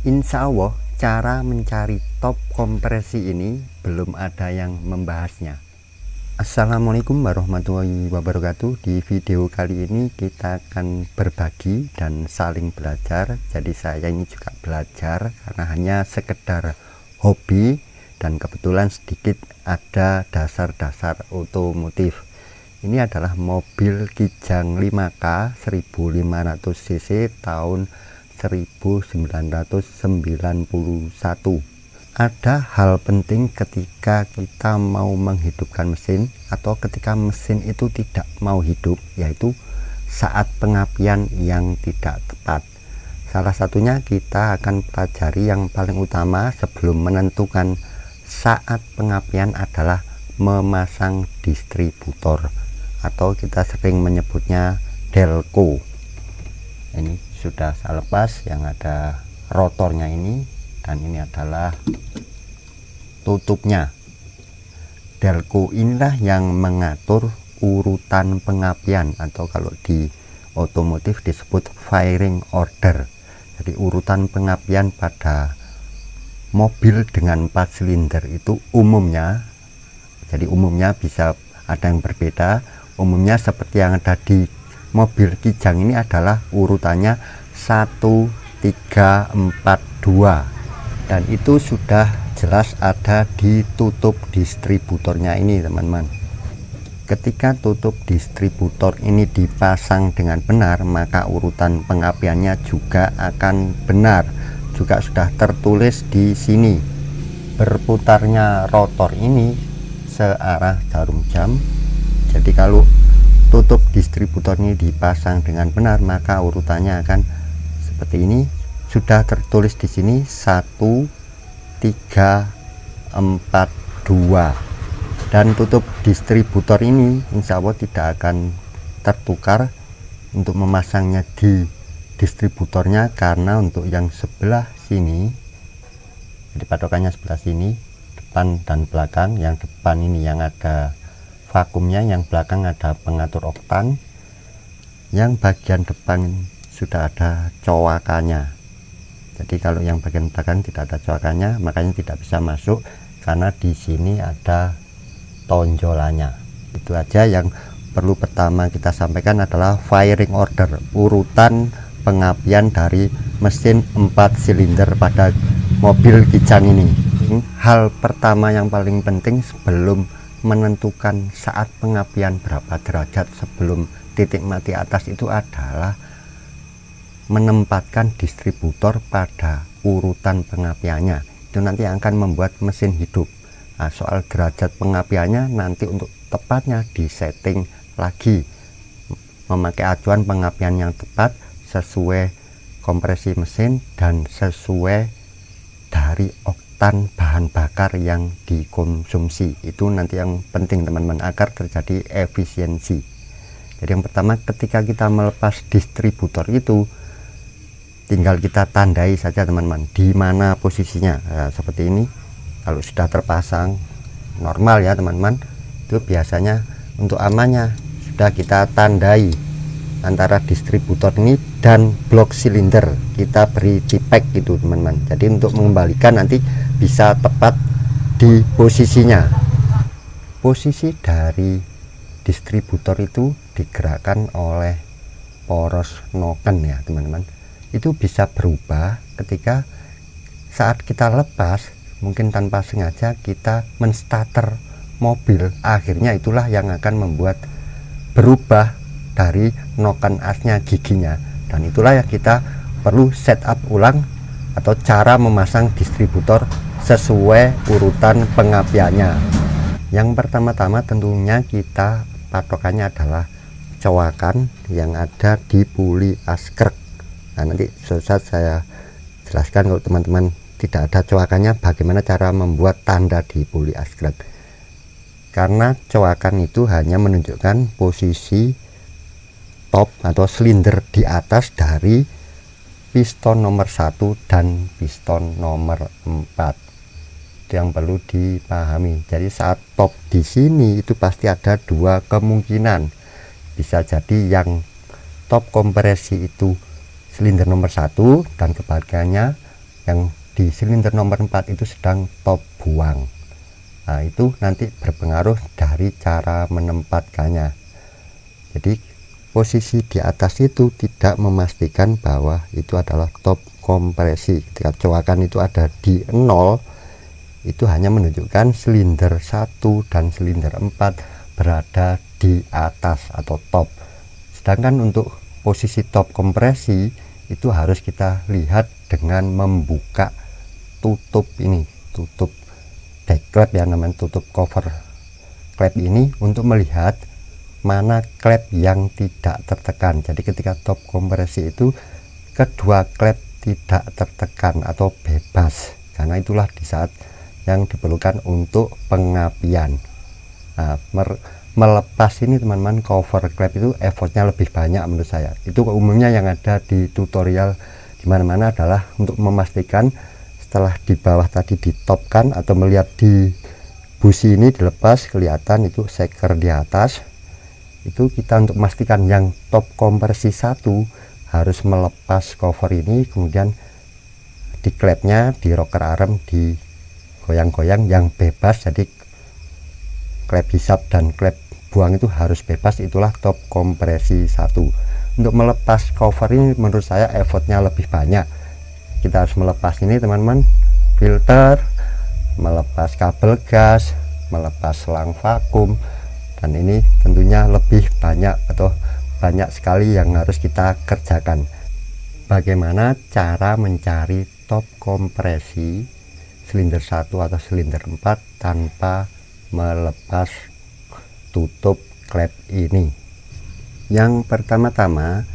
Insya Allah cara mencari top kompresi ini belum ada yang membahasnya. Assalamualaikum warahmatullahi wabarakatuh. Di video kali ini kita akan berbagi dan saling belajar. Jadi saya ini juga belajar karena hanya sekedar hobi dan kebetulan sedikit ada dasar-dasar otomotif. Ini adalah mobil Kijang 5K 1500 cc tahun 1991. Ada hal penting ketika kita mau menghidupkan mesin atau ketika mesin itu tidak mau hidup, yaitu saat pengapian yang tidak tepat. Salah satunya kita akan pelajari yang paling utama sebelum menentukan saat pengapian adalah memasang distributor atau kita sering menyebutnya delco. Ini sudah saya lepas yang ada rotornya ini, dan ini adalah tutupnya. Delco inilah yang mengatur urutan pengapian atau kalau di otomotif disebut firing order. Jadi urutan pengapian pada mobil dengan 4 silinder itu umumnya, jadi umumnya bisa ada yang berbeda. Umumnya seperti yang ada di mobil Kijang ini adalah urutannya 1, 3, 4, 2, dan itu sudah jelas ada di tutup distributornya ini teman-teman. Ketika tutup distributor ini dipasang dengan benar, maka urutan pengapiannya juga akan benar, juga sudah tertulis di sini. Berputarnya rotor ini searah jarum jam. Jadi kalau tutup distributor ini dipasang dengan benar, maka urutannya akan seperti ini. Sudah tertulis di sini 1, 3, 4, 2, dan tutup distributor ini insya Allah tidak akan tertukar untuk memasangnya di distributornya, karena untuk yang sebelah sini, jadi patokannya sebelah sini, depan dan belakang. Yang depan ini yang ada vakumnya, yang belakang ada pengatur oktan, yang bagian depan sudah ada coakannya. Jadi kalau yang bagian belakang tidak ada coakannya, makanya tidak bisa masuk karena di sini ada tonjolannya. Itu aja yang perlu pertama kita sampaikan adalah firing order, urutan pengapian dari mesin 4 silinder pada mobil Kijang ini. Hal pertama yang paling penting sebelum menentukan saat pengapian berapa derajat sebelum titik mati atas itu adalah menempatkan distributor pada urutan pengapiannya. Itu nanti akan membuat mesin hidup. Nah, soal derajat pengapiannya nanti untuk tepatnya disetting lagi memakai acuan pengapian yang tepat sesuai kompresi mesin dan sesuai dari oktan bahan bakar yang dikonsumsi. Itu nanti yang penting teman-teman agar terjadi efisiensi. Jadi yang pertama, ketika kita melepas distributor itu tinggal kita tandai saja teman-teman di mana posisinya. Nah, seperti ini. Kalau sudah terpasang normal ya teman-teman, itu biasanya untuk amannya sudah kita tandai antara distributor ini dan blok silinder, kita beri tipek gitu teman-teman. Jadi untuk mengembalikan nanti bisa tepat di posisinya. Posisi dari distributor itu digerakkan oleh poros noken ya teman-teman. Itu bisa berubah ketika saat kita lepas, mungkin tanpa sengaja kita menstarter mobil, akhirnya itulah yang akan membuat berubah dari noken asnya giginya, dan itulah yang kita perlu setup ulang atau cara memasang distributor sesuai urutan pengapiannya. Yang pertama-tama tentunya kita patokannya adalah coakan yang ada di puli askrek. Nah, nanti susah saya jelaskan kalau teman-teman tidak ada coakannya bagaimana cara membuat tanda di puli askrek. Karena coakan itu hanya menunjukkan posisi top atau silinder di atas dari piston nomor 1 dan piston nomor 4. Itu yang perlu dipahami. Jadi saat top di sini itu pasti ada dua kemungkinan. Bisa jadi yang top kompresi itu silinder nomor 1 dan kebalikannya yang di silinder nomor 4 itu sedang top buang. Nah, itu nanti berpengaruh dari cara menempatkannya. Jadi posisi di atas itu tidak memastikan bahwa itu adalah top kompresi. Ketika coakan itu ada di 0, itu hanya menunjukkan silinder 1 dan silinder 4 berada di atas atau top. Sedangkan untuk posisi top kompresi itu harus kita lihat dengan membuka tutup ini, tutup back klep ya, namanya tutup cover klep ini, untuk melihat mana klep yang tidak tertekan. Jadi ketika top kompresi itu kedua klep tidak tertekan atau bebas, karena itulah di saat yang diperlukan untuk pengapian. Nah, melepas ini teman-teman, cover klep itu effortnya lebih banyak menurut saya. Itu umumnya yang ada di tutorial di mana-mana adalah untuk memastikan setelah di bawah tadi ditopkan atau melihat di busi ini dilepas, kelihatan itu seker di atas. Itu kita untuk memastikan yang top kompresi 1 harus melepas cover ini, kemudian di klepnya, di rocker arm di goyang-goyang yang bebas, jadi klep hisap dan klep buang itu harus bebas. Itulah top kompresi 1. Untuk melepas cover ini menurut saya effortnya lebih banyak. Kita harus melepas ini teman-teman, filter, melepas kabel gas, melepas selang vakum, dan ini tentunya lebih banyak atau banyak sekali yang harus kita kerjakan. Bagaimana cara mencari top kompresi silinder 1 atau silinder 4 tanpa melepas tutup klep ini? Yang pertama-tama,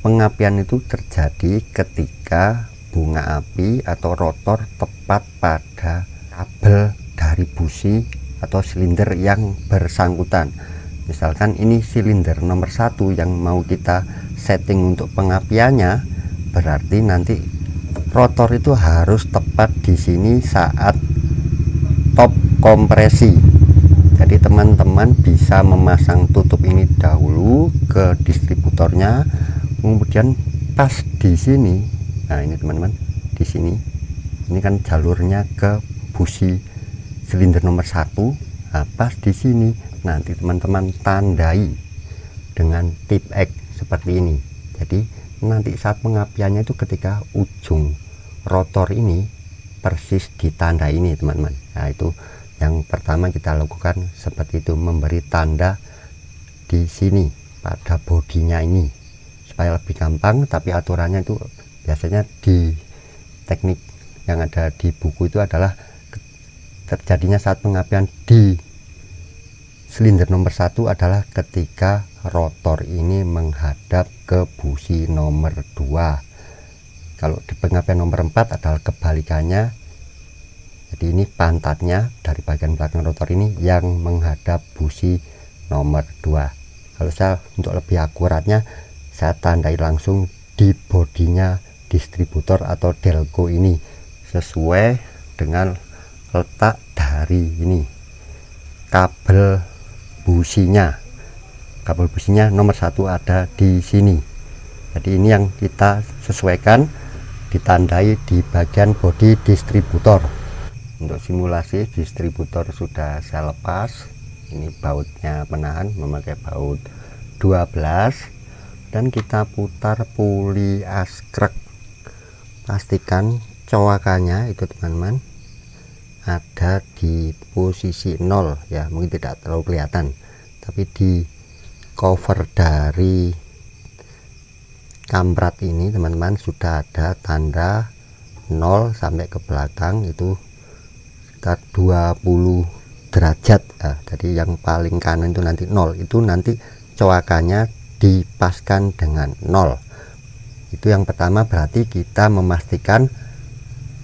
pengapian itu terjadi ketika bunga api atau rotor tepat pada kabel dari busi atau silinder yang bersangkutan. Misalkan ini silinder nomor 1 yang mau kita setting untuk pengapiannya, berarti nanti rotor itu harus tepat di sini saat top kompresi. Jadi teman-teman bisa memasang tutup ini dahulu ke distributornya, kemudian pas di sini. Nah, ini teman-teman, di sini ini kan jalurnya ke busi silinder nomor 1. Nah, pas di sini nanti teman-teman tandai dengan tip X seperti ini. Jadi nanti saat pengapiannya itu ketika ujung rotor ini persis ditanda ini teman-teman. Nah, itu yang pertama kita lakukan seperti itu, memberi tanda di sini pada bodinya ini supaya lebih gampang. Tapi aturannya itu biasanya di teknik yang ada di buku itu adalah terjadinya saat pengapian di silinder nomor 1 adalah ketika rotor ini menghadap ke busi nomor 2. Kalau di pengapian nomor 4 adalah kebalikannya. Jadi ini pantatnya dari bagian belakang rotor ini yang menghadap busi nomor 2. Kalau saya untuk lebih akuratnya, saya tandai langsung di bodinya distributor atau delco ini sesuai dengan letak dari ini kabel businya. Kabel businya nomor 1 ada di sini. Jadi ini yang kita sesuaikan, ditandai di bagian bodi distributor. Untuk simulasi distributor sudah saya lepas. Ini bautnya penahan memakai baut 12, dan kita putar puli askrek. Pastikan coakannya itu teman-teman ada di posisi 0 ya, mungkin tidak terlalu kelihatan, tapi di cover dari kamprat ini teman-teman sudah ada tanda 0 sampai ke belakang itu sekitar 20 derajat. Jadi yang paling kanan itu nanti 0, itu nanti coakannya dipaskan dengan 0. Itu yang pertama, berarti kita memastikan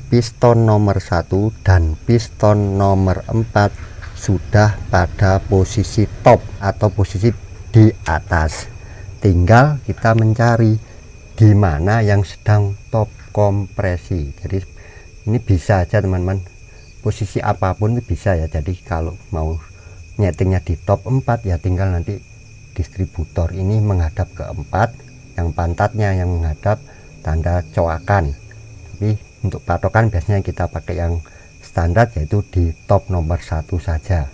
piston nomor 1 dan piston nomor 4 sudah pada posisi top atau posisi di atas. Tinggal kita mencari di mana yang sedang top kompresi. Jadi ini bisa aja teman-teman, posisi apapun itu bisa ya. Jadi kalau mau nyetingnya di top 4 ya tinggal nanti distributor ini menghadap ke 4, yang pantatnya yang menghadap tanda coakan. Tapi Untuk patokan biasanya kita pakai yang standar, yaitu di top nomor 1 saja.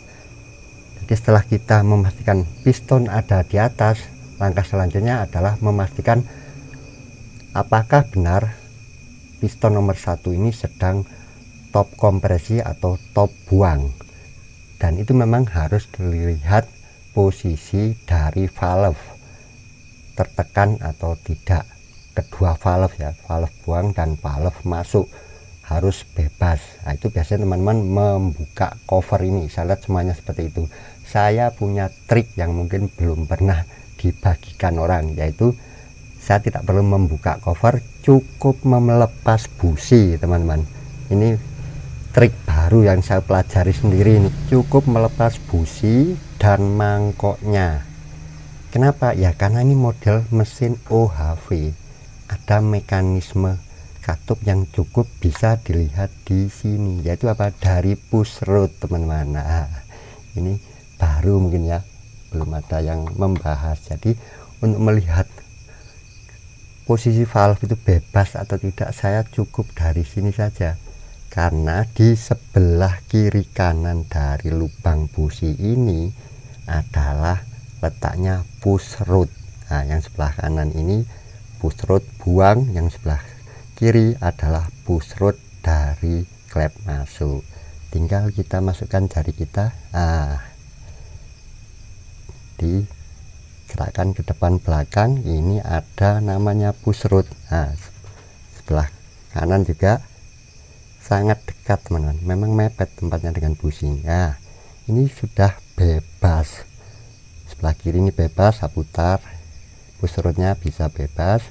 Jadi setelah kita memastikan piston ada di atas, langkah selanjutnya adalah memastikan apakah benar piston nomor 1 ini sedang top kompresi atau top buang. Dan itu memang harus dilihat posisi dari valve, tertekan atau tidak. Kedua valve ya, valve buang dan valve masuk harus bebas. Nah, itu biasanya teman-teman membuka cover ini. Saya lihat semuanya seperti itu. Saya punya trik yang mungkin belum pernah dibagikan orang, yaitu saya tidak perlu membuka cover, cukup melepas busi, teman-teman. Ini trik baru yang saya pelajari sendiri ini. Cukup melepas busi dan mangkoknya. Kenapa? Ya karena ini model mesin OHV. Ada mekanisme katup yang cukup bisa dilihat di sini, yaitu apa? Dari push rod, teman-teman. Nah, ini baru mungkin ya, belum ada yang membahas. Jadi untuk melihat posisi valve itu bebas atau tidak, saya cukup dari sini saja, karena di sebelah kiri kanan dari lubang busi ini adalah letaknya push rod. Nah, yang sebelah kanan ini push rod buang, yang sebelah kiri adalah push rod dari klep masuk. Tinggal kita masukkan jari kita, digerakkan ke depan belakang. Ini ada namanya push rod. Sebelah kanan juga sangat dekat, teman-teman, memang mepet tempatnya dengan busi. Ini sudah bebas. Sebelah kiri ini bebas, saya putar, push rodnya bisa bebas.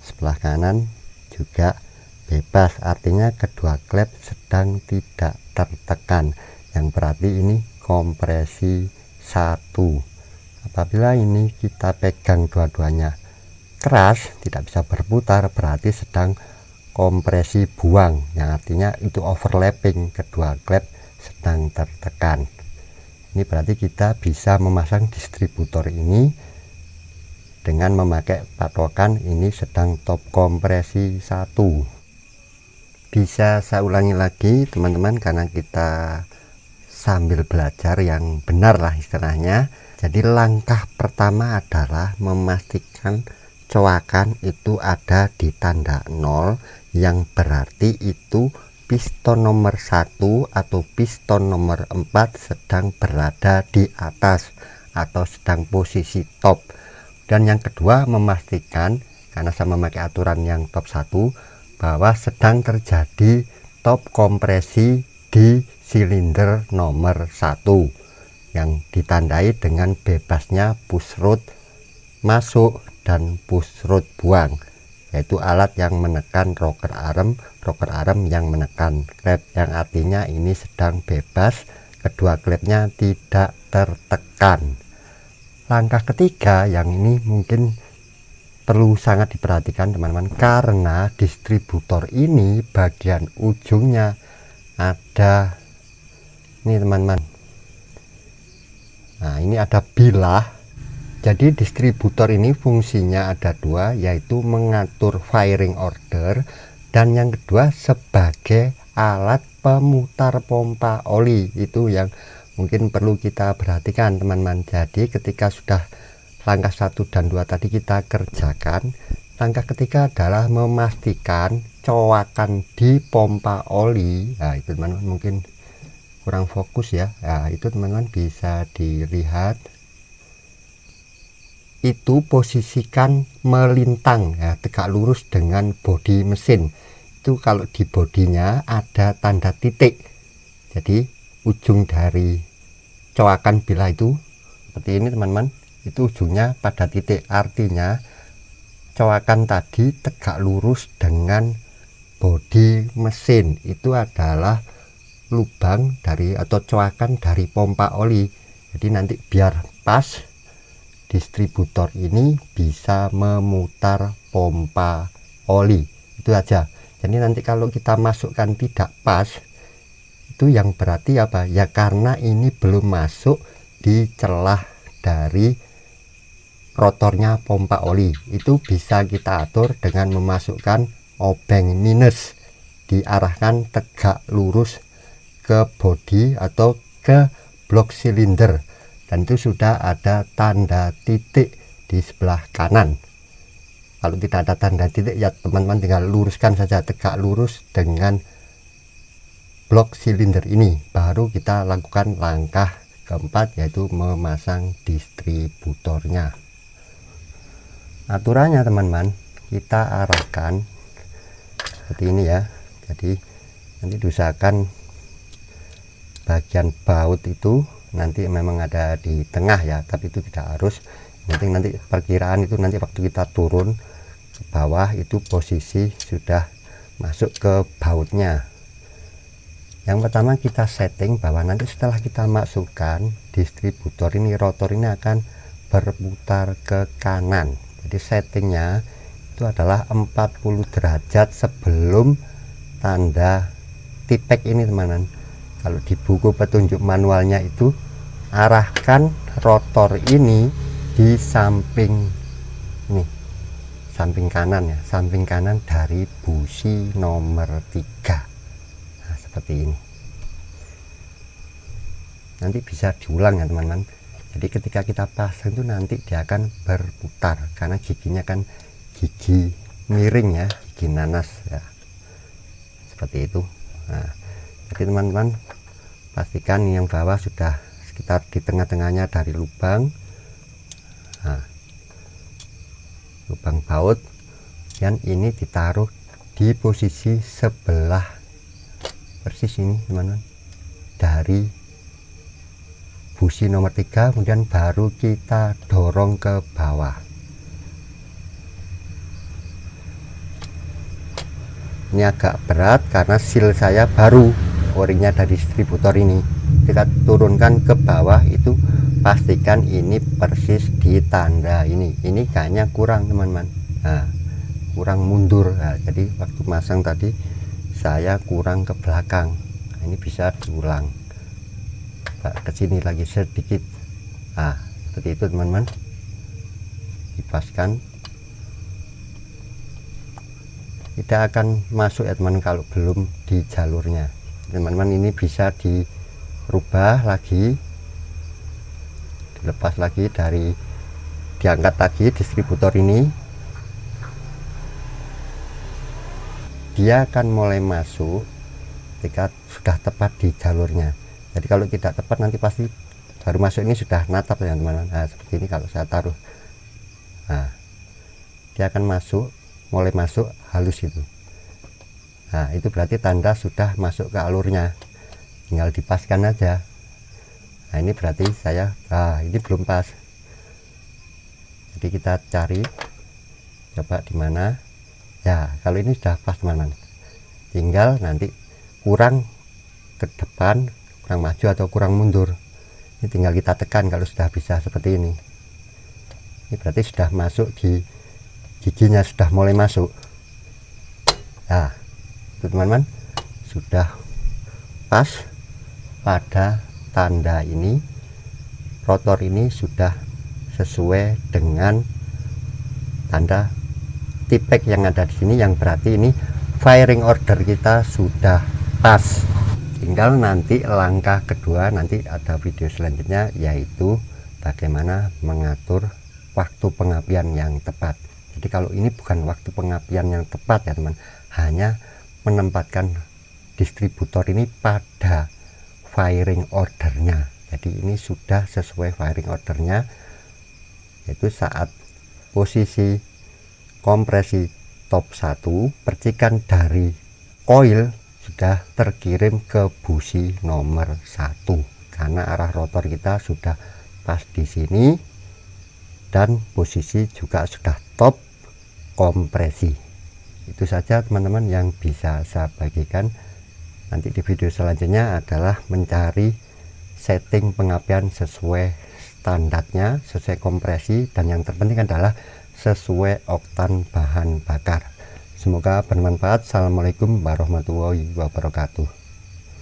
Sebelah kanan juga bebas, artinya kedua klep sedang tidak tertekan, yang berarti ini kompresi 1. Apabila ini kita pegang dua-duanya keras, tidak bisa berputar, berarti sedang kompresi buang, yang artinya itu overlapping, kedua klep sedang tertekan. Ini berarti kita bisa memasang distributor ini dengan memakai patokan ini sedang top kompresi 1. Bisa saya ulangi lagi, teman-teman, karena kita sambil belajar yang benar lah istilahnya. Jadi langkah pertama adalah memastikan coakan itu ada di tanda 0, yang berarti itu piston nomor 1 atau piston nomor 4 sedang berada di atas atau sedang posisi top. Dan yang kedua, memastikan, karena saya memakai aturan yang top 1, bahwa sedang terjadi top kompresi di silinder nomor 1 yang ditandai dengan bebasnya push rod masuk dan push rod buang, yaitu alat yang menekan rocker arm yang menekan klep, yang artinya ini sedang bebas, kedua klepnya tidak tertekan. Langkah ketiga yang ini mungkin perlu sangat diperhatikan, teman-teman, karena distributor ini bagian ujungnya ada ini, teman-teman. Nah, ini ada bilah. Jadi distributor ini fungsinya ada dua, yaitu mengatur firing order, dan yang kedua sebagai alat pemutar pompa oli. Itu yang mungkin perlu kita perhatikan, teman-teman. Jadi ketika sudah langkah 1 dan 2 tadi kita kerjakan, langkah ketiga adalah memastikan coakan di pompa oli. Nah, itu teman-teman mungkin kurang fokus ya. Nah, itu teman-teman bisa dilihat, itu posisikan melintang ya, tegak lurus dengan bodi mesin. Itu kalau di bodinya ada tanda titik, jadi ujung dari coakan bilah itu seperti ini, teman-teman, itu ujungnya pada titik, artinya coakan tadi tegak lurus dengan bodi mesin. Itu adalah lubang dari atau coakan dari pompa oli. Jadi nanti biar pas, distributor ini bisa memutar pompa oli, itu aja. Jadi nanti kalau kita masukkan tidak pas, itu yang berarti apa ya, karena ini belum masuk di celah dari rotornya pompa oli. Itu bisa kita atur dengan memasukkan obeng minus diarahkan tegak lurus ke bodi atau ke blok silinder, dan itu sudah ada tanda titik di sebelah kanan. Kalau tidak ada tanda titik ya teman-teman tinggal luruskan saja, tegak lurus dengan blok silinder ini. Baru kita lakukan langkah keempat, yaitu memasang distributornya. Aturannya teman-teman, kita arahkan seperti ini ya. Jadi nanti diusahakan bagian baut itu nanti memang ada di tengah ya, tapi itu tidak harus. Nanti perkiraan itu nanti waktu kita turun ke bawah itu posisi sudah masuk ke bautnya. Yang pertama kita setting bahwa nanti setelah kita masukkan distributor ini, rotor ini akan berputar ke kanan. Jadi settingnya itu adalah 40 derajat sebelum tanda tipek ini teman-teman. Kalau di buku petunjuk manualnya itu arahkan rotor ini di samping ini, samping kanan ya, samping kanan dari busi nomor 3. Nah, seperti ini. Nanti bisa diulang ya teman-teman. Jadi ketika kita pasang itu nanti dia akan berputar karena giginya kan gigi miring ya, gigi nanas ya, seperti itu. Nah, jadi teman-teman pastikan yang bawah sudah sekitar di tengah-tengahnya dari lubang, nah, lubang baut, dan ini ditaruh di posisi sebelah persis ini teman-teman dari busi nomor 3, kemudian baru kita dorong ke bawah. Ini agak berat karena seal saya baru, o-ringnya dari distributor ini. Kita turunkan ke bawah itu pastikan ini persis di tanda ini. Ini kayaknya kurang teman-teman. Nah, kurang mundur. Nah, jadi waktu masang tadi saya kurang ke belakang. Nah, ini bisa diulang. Ke sini lagi sedikit. Nah, seperti itu teman-teman. Dipaskan. Tidak akan masuk ya teman kalau belum di jalurnya. Teman-teman ini bisa dirubah lagi, dilepas lagi dari, diangkat lagi distributor ini, dia akan mulai masuk ketika sudah tepat di jalurnya. Jadi kalau tidak tepat nanti pasti baru masuk ini sudah natap ya teman-teman. Nah, seperti ini kalau saya taruh, nah dia akan masuk, mulai masuk halus itu. Nah, itu berarti tanda sudah masuk ke alurnya, tinggal dipaskan aja. Nah, ini berarti saya, ini belum pas. Jadi kita cari, coba di mana ya. Kalau ini sudah pas teman-teman, tinggal nanti kurang ke depan, kurang maju atau kurang mundur, ini tinggal kita tekan. Kalau sudah bisa seperti ini berarti sudah masuk di giginya, sudah mulai masuk. Nah, itu teman-teman sudah pas pada tanda ini, rotor ini sudah sesuai dengan tanda tipek yang ada di sini, yang berarti ini firing order kita sudah pas. Tinggal nanti langkah kedua, nanti ada video selanjutnya, yaitu bagaimana mengatur waktu pengapian yang tepat. Jadi kalau ini bukan waktu pengapian yang tepat ya teman, hanya menempatkan distributor ini pada firing ordernya. Jadi ini sudah sesuai firing ordernya, yaitu saat posisi kompresi top 1, percikan dari koil sudah terkirim ke busi nomor 1 karena arah rotor kita sudah pas di sini dan posisi juga sudah top kompresi. Itu saja teman-teman yang bisa saya bagikan. Nanti di video selanjutnya adalah mencari setting pengapian sesuai standarnya, sesuai kompresi, dan yang terpenting adalah sesuai oktan bahan bakar. Semoga bermanfaat. Assalamualaikum warahmatullahi wabarakatuh.